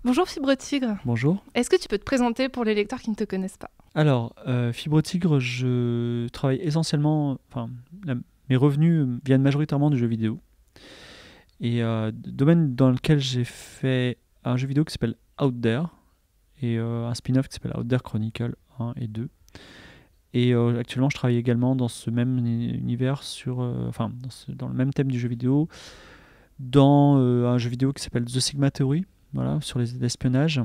Bonjour Fibre Tigre, Bonjour. est-ce que tu peux te présenter pour les lecteurs qui ne te connaissent pas? Alors, Fibre Tigre, je travaille essentiellement, mes revenus viennent majoritairement du jeu vidéo. Et domaine dans lequel j'ai fait un jeu vidéo qui s'appelle Out There et un spin-off qui s'appelle Out There Chronicle 1 et 2. Et actuellement, je travaille également dans ce même univers, dans le même thème du jeu vidéo, dans un jeu vidéo qui s'appelle The Sigma Theory, voilà, sur l'espionnage.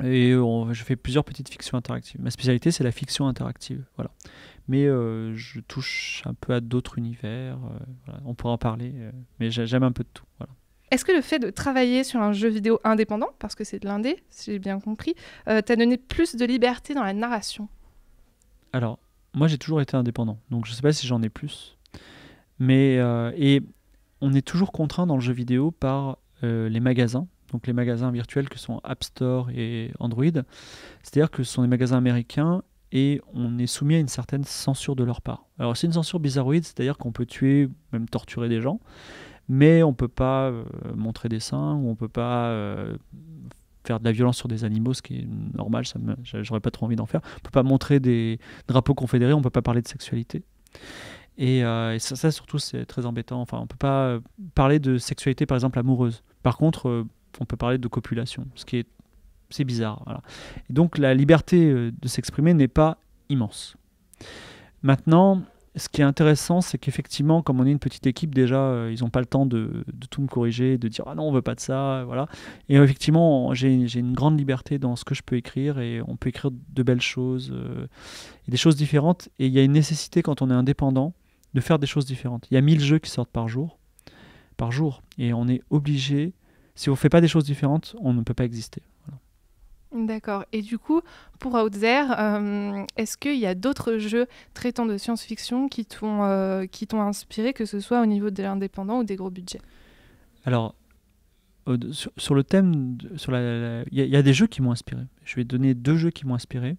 Et je fais plusieurs petites fictions interactives. Ma spécialité, c'est la fiction interactive. Voilà. Mais je touche un peu à d'autres univers. Voilà. On pourra en parler. Mais j'aime un peu de tout. Voilà. Est-ce que le fait de travailler sur un jeu vidéo indépendant, parce que c'est de l'indé, si j'ai bien compris, t'a donné plus de liberté dans la narration? Alors, moi, j'ai toujours été indépendant. Donc, je ne sais pas si j'en ai plus. Mais, et on est toujours contraint dans le jeu vidéo par les magasins. Donc, les magasins virtuels que sont App Store et Android. C'est-à-dire que ce sont des magasins américains et on est soumis à une certaine censure de leur part. Alors c'est une censure bizarroïde, c'est-à-dire qu'on peut tuer, même torturer des gens, mais on ne peut pas montrer des seins, ou on ne peut pas faire de la violence sur des animaux, ce qui est normal, j'aurais pas trop envie d'en faire. On ne peut pas montrer des drapeaux confédérés, on ne peut pas parler de sexualité. Et ça, surtout, c'est très embêtant. Enfin, on ne peut pas parler de sexualité, par exemple, amoureuse. Par contre, on peut parler de copulation, ce qui est c'est bizarre. Voilà. Et donc la liberté de s'exprimer n'est pas immense. Maintenant, ce qui est intéressant, c'est qu'effectivement, comme on est une petite équipe, déjà, ils n'ont pas le temps de tout me corriger, de dire ah non, on veut pas de ça, voilà. Et effectivement, j'ai une grande liberté dans ce que je peux écrire et on peut écrire de belles choses et des choses différentes. Et il y a une nécessité quand on est indépendant de faire des choses différentes. Il y a 1000 jeux qui sortent par jour, et on est obligé. Si on ne fait pas des choses différentes, on ne peut pas exister. Voilà. D'accord. Et du coup, pour Out There, est-ce qu'il y a d'autres jeux traitant de science-fiction qui t'ont inspiré, que ce soit au niveau de l'indépendant ou des gros budgets? Alors, sur le thème, il y a des jeux qui m'ont inspiré. Je vais donner 2 jeux qui m'ont inspiré.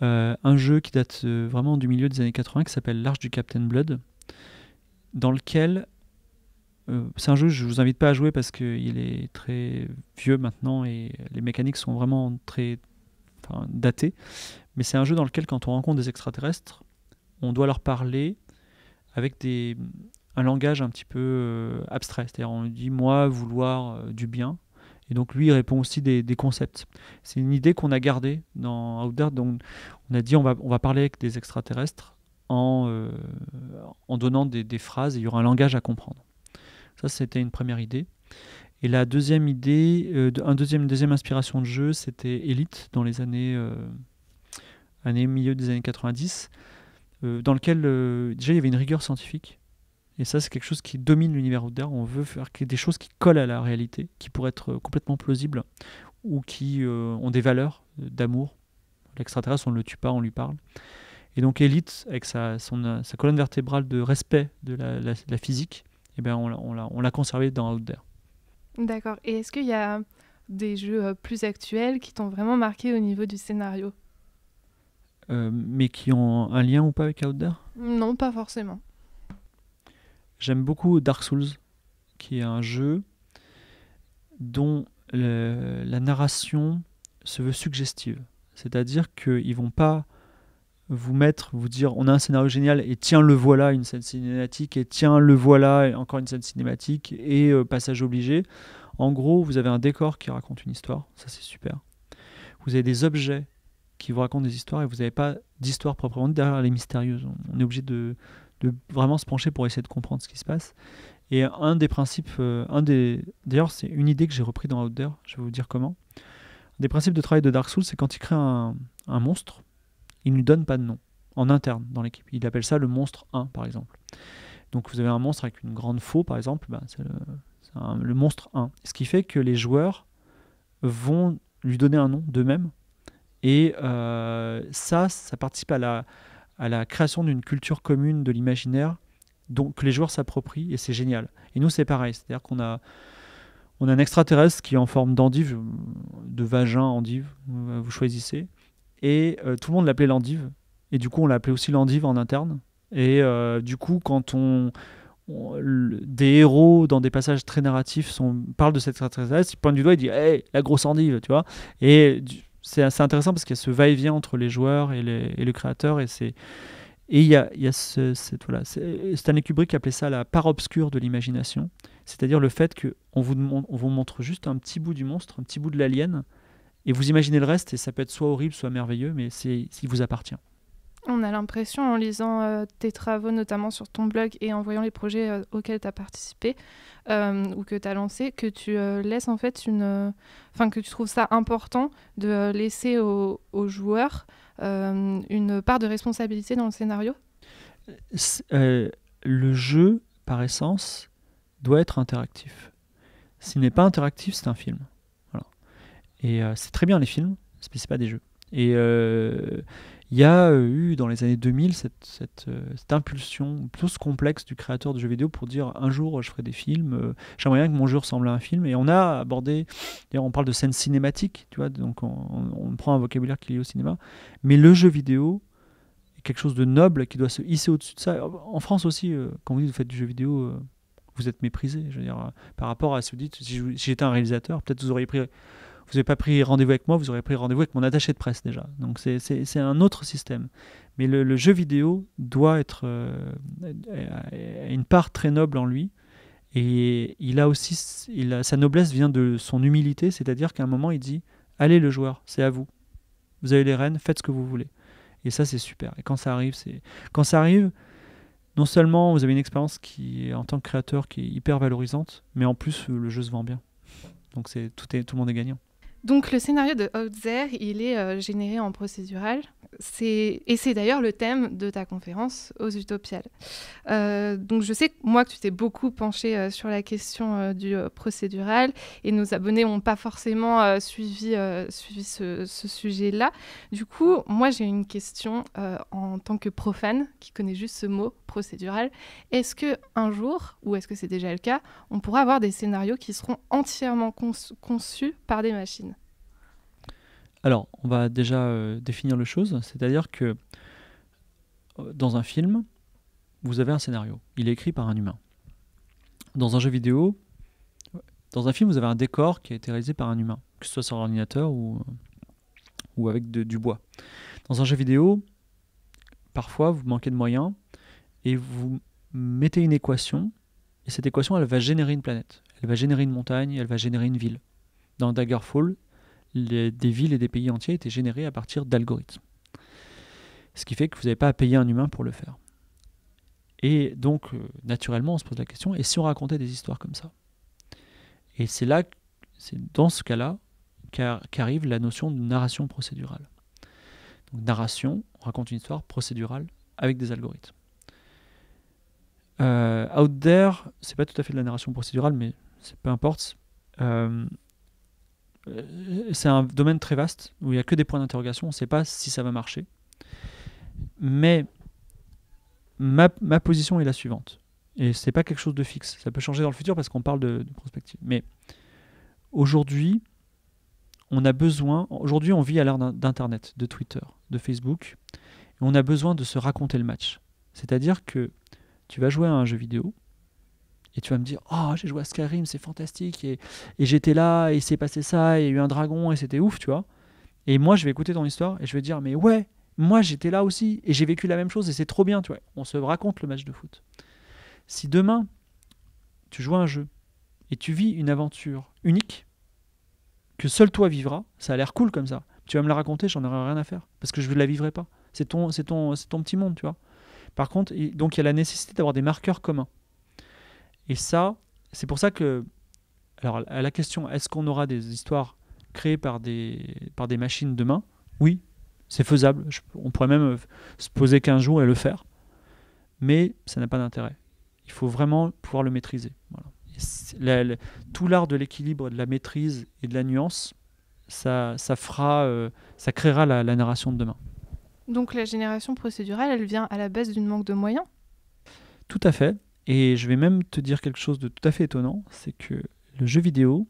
Un jeu qui date vraiment du milieu des années 80 qui s'appelle L'Arche du Captain Blood, dans lequel c'est un jeu que je vous invite pas à jouer parce qu'il est très vieux maintenant et les mécaniques sont vraiment très datées. Mais c'est un jeu dans lequel, quand on rencontre des extraterrestres, on doit leur parler avec un langage un petit peu abstrait. C'est-à-dire, on lui dit moi vouloir du bien. Et donc lui, il répond aussi des concepts. C'est une idée qu'on a gardée dans Out There. Donc on a dit on va parler avec des extraterrestres en donnant des phrases et il y aura un langage à comprendre. Ça, c'était une première idée. Et la deuxième idée, deuxième inspiration de jeu, c'était Elite dans les milieu des années 90, dans lequel déjà il y avait une rigueur scientifique. Et ça, c'est quelque chose qui domine l'univers Out There. On veut faire des choses qui collent à la réalité, qui pourraient être complètement plausibles ou qui ont des valeurs d'amour. L'extraterrestre, on ne le tue pas, on lui parle. Et donc Elite, avec sa colonne vertébrale de respect de la physique, eh ben on l'a conservé dans Out There. D'accord. Et est-ce qu'il y a des jeux plus actuels qui t'ont vraiment marqué au niveau du scénario? Mais qui ont un lien ou pas avec Out There? Non, pas forcément. J'aime beaucoup Dark Souls, qui est un jeu dont la narration se veut suggestive. C'est-à-dire qu'ils vont pas vous dire on a un scénario génial et tiens le voilà une scène cinématique et tiens le voilà encore une scène cinématique et passage obligé. En gros, vous avez un décor qui raconte une histoire, ça c'est super. Vous avez des objets qui vous racontent des histoires et vous n'avez pas d'histoire proprement derrière les mystérieuses. On est obligé de vraiment se pencher pour essayer de comprendre ce qui se passe. Et un des principes, d'ailleurs c'est une idée que j'ai repris dans Out There, je vais vous dire comment. Un des principes de travail de Dark Souls, c'est quand il crée un monstre, il ne lui donne pas de nom en interne dans l'équipe. Il appelle ça le monstre 1 par exemple. Donc vous avez un monstre avec une grande faux par exemple, c'est le monstre 1. Ce qui fait que les joueurs vont lui donner un nom d'eux-mêmes. Et ça participe à la création d'une culture commune de l'imaginaire donc, que les joueurs s'approprient et c'est génial. Et nous c'est pareil, c'est-à-dire qu'on a un extraterrestre qui est en forme d'endive, de vagin endive, vous choisissez. Et tout le monde l'appelait l'endive. Et du coup, on l'appelait aussi l'endive en interne. Et du coup, quand on des héros dans des passages très narratifs parlent de cette extraterrestre, il pointe du doigt, il dit hey, la grosse endive, tu vois. Et c'est assez intéressant parce qu'il y a ce va-et-vient entre les joueurs et le créateur, et il y a voilà, Stanley Kubrick appelait ça la part obscure de l'imagination, c'est-à-dire le fait qu'on vous montre juste un petit bout du monstre, un petit bout de l'alien, et vous imaginez le reste, et ça peut être soit horrible, soit merveilleux, mais il vous appartient. On a l'impression, en lisant tes travaux, notamment sur ton blog, et en voyant les projets auxquels tu as participé ou que tu as lancé, que tu laisses en fait que tu trouves ça important de laisser aux joueurs une part de responsabilité dans le scénario. Le jeu, par essence, doit être interactif. S'il n'est pas interactif, c'est un film. Voilà. Et c'est très bien les films, mais c'est pas des jeux. Et il y a eu dans les années 2000 cette impulsion plus complexe du créateur de jeux vidéo pour dire un jour je ferai des films, j'aimerais bien que mon jeu ressemble à un film. Et on a abordé, d'ailleurs on parle de scènes cinématiques, tu vois, donc on prend un vocabulaire qui est lié au cinéma, mais le jeu vidéo est quelque chose de noble qui doit se hisser au-dessus de ça. En France aussi, quand vous dites vous faites du jeu vidéo, vous êtes méprisé. Je veux dire, par rapport à ce que vous dites, si j'étais un réalisateur, peut-être vous n'avez pas pris rendez-vous avec moi, vous aurez pris rendez-vous avec mon attaché de presse déjà. Donc c'est un autre système. Mais le jeu vidéo doit être une part très noble en lui. Et sa noblesse vient de son humilité, c'est-à-dire qu'à un moment il dit « Allez le joueur, c'est à vous. Vous avez les rênes, faites ce que vous voulez. » Et ça c'est super. Et quand ça arrive, non seulement vous avez une expérience qui, en tant que créateur, qui est hyper valorisante, mais en plus le jeu se vend bien. Donc tout le monde est gagnant. Donc le scénario de Out There, il est généré en procédural. Et c'est d'ailleurs le thème de ta conférence aux Utopiales. Donc je sais, moi, que tu t'es beaucoup penché sur la question du procédural, et nos abonnés n'ont pas forcément suivi ce sujet-là. Du coup, moi, j'ai une question en tant que profane, qui connaît juste ce mot, procédural. Est-ce qu'un jour, ou est-ce que c'est déjà le cas, on pourra avoir des scénarios qui seront entièrement conçus par des machines ? Alors, on va déjà définir les choses, c'est-à-dire que dans un film, vous avez un scénario. Il est écrit par un humain. Dans un jeu vidéo, dans un film, vous avez un décor qui a été réalisé par un humain, que ce soit sur l'ordinateur ou avec du bois. Dans un jeu vidéo, parfois, vous manquez de moyens et vous mettez une équation, et cette équation, elle va générer une planète. Elle va générer une montagne, elle va générer une ville. Dans Daggerfall, des villes et des pays entiers étaient générés à partir d'algorithmes. Ce qui fait que vous n'avez pas à payer un humain pour le faire. Et donc, naturellement, on se pose la question, et si on racontait des histoires comme ça ? Et c'est dans ce cas-là qu'arrive la notion de narration procédurale. Donc, narration, on raconte une histoire procédurale avec des algorithmes. Out There, c'est pas tout à fait de la narration procédurale, mais peu importe. C'est un domaine très vaste où il n'y a que des points d'interrogation, on ne sait pas si ça va marcher. Mais ma position est la suivante. Et ce n'est pas quelque chose de fixe. Ça peut changer dans le futur parce qu'on parle de prospective. Mais aujourd'hui, aujourd'hui, on vit à l'ère d'Internet, de Twitter, de Facebook. Et on a besoin de se raconter le match. C'est-à-dire que tu vas jouer à un jeu vidéo et tu vas me dire « Oh, j'ai joué à Skyrim, c'est fantastique, et j'étais là, et il s'est passé ça, et il y a eu un dragon, et c'était ouf, tu vois. » Et moi, je vais écouter ton histoire, et je vais dire « Mais ouais, moi, j'étais là aussi, et j'ai vécu la même chose, et c'est trop bien, tu vois. » On se raconte le match de foot. Si demain, tu joues à un jeu, et tu vis une aventure unique, que seul toi vivras, ça a l'air cool comme ça. Tu vas me la raconter, j'en aurai rien à faire, parce que je ne la vivrai pas. C'est ton petit monde, tu vois. Par contre, donc il y a la nécessité d'avoir des marqueurs communs. Et ça, c'est pour ça que, alors à la question, est-ce qu'on aura des histoires créées par des machines demain ? Oui, c'est faisable. On pourrait même se poser 15 jours et le faire. Mais ça n'a pas d'intérêt. Il faut vraiment pouvoir le maîtriser. Voilà. Tout l'art de l'équilibre, de la maîtrise et de la nuance, ça créera la narration de demain. Donc la génération procédurale, elle vient à la base d'une manque de moyens ? Tout à fait. Et je vais même te dire quelque chose de tout à fait étonnant, c'est que le jeu vidéo,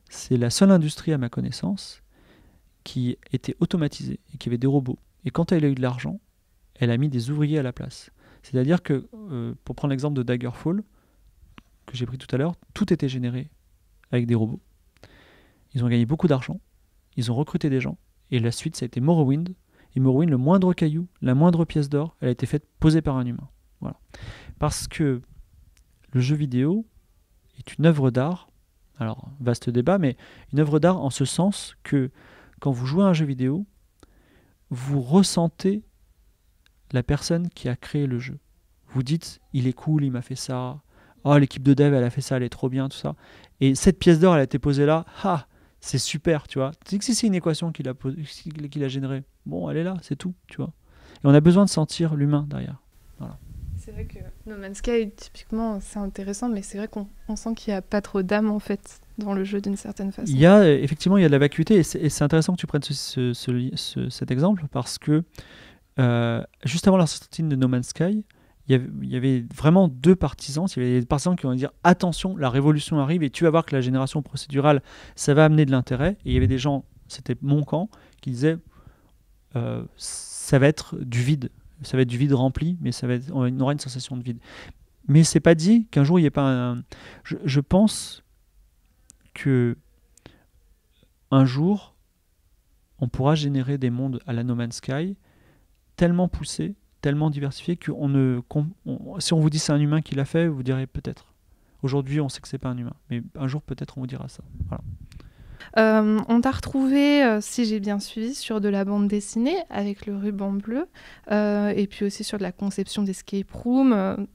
c'est la seule industrie à ma connaissance qui était automatisée et qui avait des robots. Et quand elle a eu de l'argent, elle a mis des ouvriers à la place. C'est-à-dire que, pour prendre l'exemple de Daggerfall, que j'ai pris tout à l'heure, tout était généré avec des robots. Ils ont gagné beaucoup d'argent, ils ont recruté des gens, et la suite, ça a été Morrowind. Et Morrowind, le moindre caillou, la moindre pièce d'or, elle a été faite, posée par un humain. Voilà. Parce que le jeu vidéo est une œuvre d'art, alors vaste débat, mais une œuvre d'art en ce sens que quand vous jouez à un jeu vidéo, vous ressentez la personne qui a créé le jeu. Vous dites, il est cool, il m'a fait ça. Oh, l'équipe de dev, elle a fait ça, elle est trop bien, tout ça. Et cette pièce d'or, elle a été posée là. Ah, c'est super, tu vois. Tu sais que si c'est une équation qu'il a générée, bon, elle est là, c'est tout, tu vois. Et on a besoin de sentir l'humain derrière. Voilà. C'est vrai que No Man's Sky, typiquement, c'est intéressant, mais c'est vrai qu'on sent qu'il n'y a pas trop d'âme, en fait, dans le jeu, d'une certaine façon. Effectivement, il y a de la vacuité, et c'est intéressant que tu prennes cet exemple, parce que juste avant la sortie de No Man's Sky, il y avait vraiment deux partisans. Il y avait des partisans qui vont dire attention, la révolution arrive et tu vas voir que la génération procédurale, ça va amener de l'intérêt. Et il y avait des gens, c'était mon camp, qui disaient ça va être du vide. Ça va être du vide rempli, mais on aura une sensation de vide. Mais c'est pas dit qu'un jour il n'y ait pas un. Je pense que un jour, on pourra générer des mondes à la No Man's Sky tellement poussés, tellement diversifiés que si on vous dit c'est un humain qui l'a fait, vous direz peut-être. Aujourd'hui, on sait que c'est pas un humain, mais un jour peut-être on vous dira ça. Voilà. On t'a retrouvé, si j'ai bien suivi, sur de la bande dessinée avec le ruban bleu, et puis aussi sur de la conception d'escape room,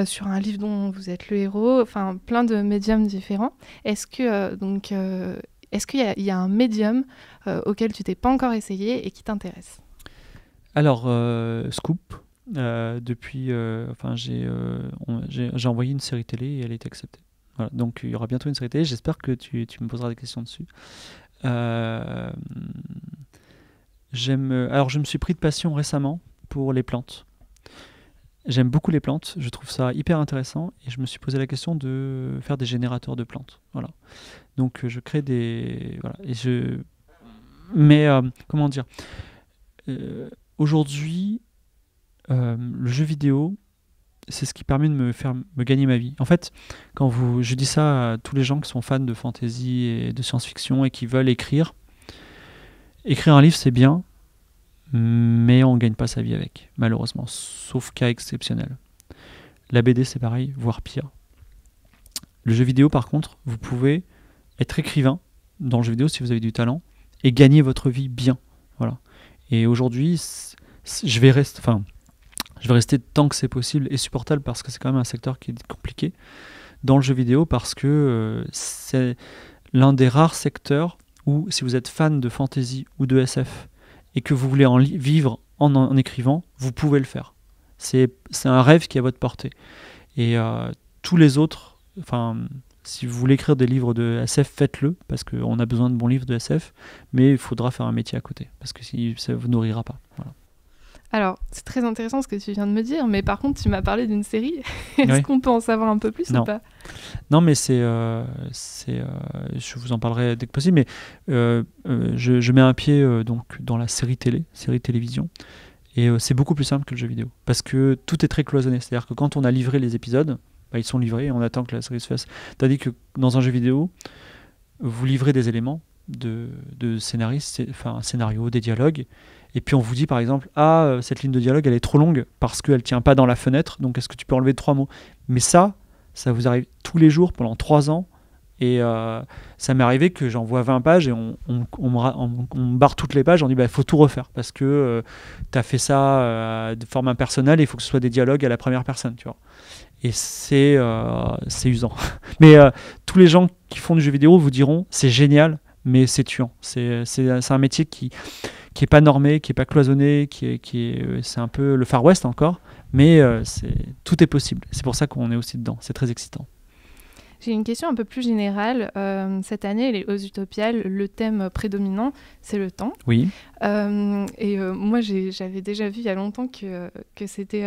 sur un livre dont vous êtes le héros, enfin plein de médiums différents. Est-ce qu'il y a un médium auquel tu t'es pas encore essayé et qui t'intéresse ? Alors, Scoop, depuis, j'ai envoyé une série télé et elle est acceptée. Voilà, donc il y aura bientôt une série télé, j'espère que tu me poseras des questions dessus. Alors je me suis pris de passion récemment pour les plantes. J'aime beaucoup les plantes, je trouve ça hyper intéressant et je me suis posé la question de faire des générateurs de plantes. Voilà. Donc je crée des... Voilà, mais comment dire aujourd'hui, le jeu vidéo, c'est ce qui permet de me gagner ma vie. En fait, je dis ça à tous les gens qui sont fans de fantasy et de science-fiction et qui veulent écrire un livre, c'est bien, mais on ne gagne pas sa vie avec, malheureusement, sauf cas exceptionnel. La BD, c'est pareil, voire pire. Le jeu vidéo, par contre, vous pouvez être écrivain dans le jeu vidéo si vous avez du talent et gagner votre vie bien. Voilà. Et aujourd'hui, je vais rester tant que c'est possible et supportable parce que c'est quand même un secteur qui est compliqué dans le jeu vidéo parce que c'est l'un des rares secteurs où si vous êtes fan de fantasy ou de SF et que vous voulez vivre en écrivant, vous pouvez le faire. C'est un rêve qui est à votre portée. Et tous les autres, si vous voulez écrire des livres de SF, faites-le parce qu'on a besoin de bons livres de SF, mais il faudra faire un métier à côté parce que ça ne vous nourrira pas. Voilà. Alors, c'est très intéressant ce que tu viens de me dire, mais par contre, tu m'as parlé d'une série. Est-ce qu'on peut en savoir un peu plus ou pas ? Non, mais je vous en parlerai dès que possible, mais je mets un pied donc dans la série télévision, et c'est beaucoup plus simple que le jeu vidéo, parce que tout est très cloisonné, c'est-à-dire que quand on a livré les épisodes, ils sont livrés et on attend que la série se fasse. Tandis que dans un jeu vidéo, vous livrez des éléments de scénariste, un scénario, des dialogues, et puis on vous dit par exemple cette ligne de dialogue elle est trop longue parce qu'elle tient pas dans la fenêtre, donc est-ce que tu peux enlever 3 mots ? Mais ça vous arrive tous les jours pendant 3 ans, et ça m'est arrivé que j'envoie 20 pages et on me barre toutes les pages, on dit il faut tout refaire parce que tu as fait ça de forme impersonnelle et il faut que ce soit des dialogues à la première personne, tu vois. Et c'est usant. Mais tous les gens qui font du jeu vidéo vous diront c'est génial, mais c'est tuant. C'est un métier qui est pas normé, qui est pas cloisonné, c'est un peu le Far West encore, mais tout est possible. C'est pour ça qu'on est aussi dedans. C'est très excitant. J'ai une question un peu plus générale. Cette année, aux Utopiales, le thème prédominant, c'est le temps. Oui. Moi, j'avais déjà vu il y a longtemps que c'était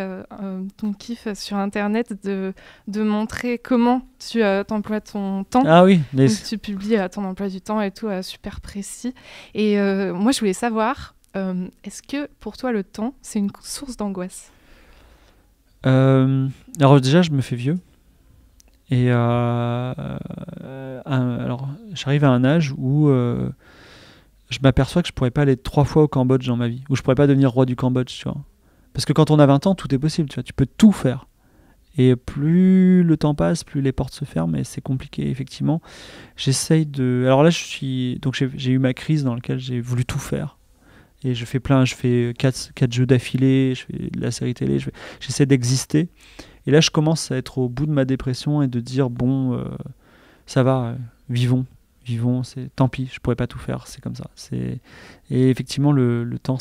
ton kiff sur Internet de montrer comment tu t'emploies ton temps. Ah oui. Donc, tu publies ton emploi du temps et tout, super précis. Et moi, je voulais savoir, est-ce que pour toi, le temps, c'est une source d'angoisse ? Alors déjà, je me fais vieux. Et alors, j'arrive à un âge où je m'aperçois que je pourrais pas aller 3 fois au Cambodge dans ma vie, où je pourrais pas devenir roi du Cambodge, tu vois. Parce que quand on a 20 ans, tout est possible, tu vois. Tu peux tout faire. Et plus le temps passe, plus les portes se ferment, et c'est compliqué, effectivement. J'essaye de... Alors là, donc j'ai eu ma crise dans laquelle j'ai voulu tout faire. Et je fais 4 jeux d'affilée, je fais de la série télé, j'essaie d'exister. Et là, je commence à être au bout de ma dépression et de dire, bon, ça va, vivons, tant pis, je pourrais pas tout faire, c'est comme ça. Et effectivement, le temps,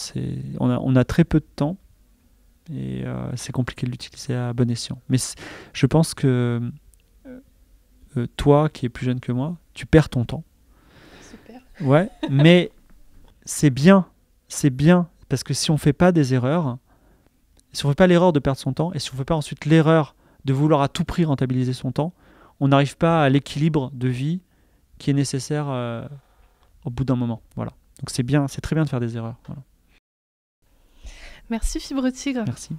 on a très peu de temps, et c'est compliqué de l'utiliser à bon escient. Mais je pense que toi, qui es plus jeune que moi, tu perds ton temps. Super. Ouais, mais c'est bien, parce que si on fait pas des erreurs, si on fait pas l'erreur de perdre son temps, et si on fait pas ensuite l'erreur de vouloir à tout prix rentabiliser son temps, on n'arrive pas à l'équilibre de vie qui est nécessaire au bout d'un moment. Voilà. Donc c'est bien, c'est très bien de faire des erreurs. Voilà. Merci Fibre Tigre. Merci.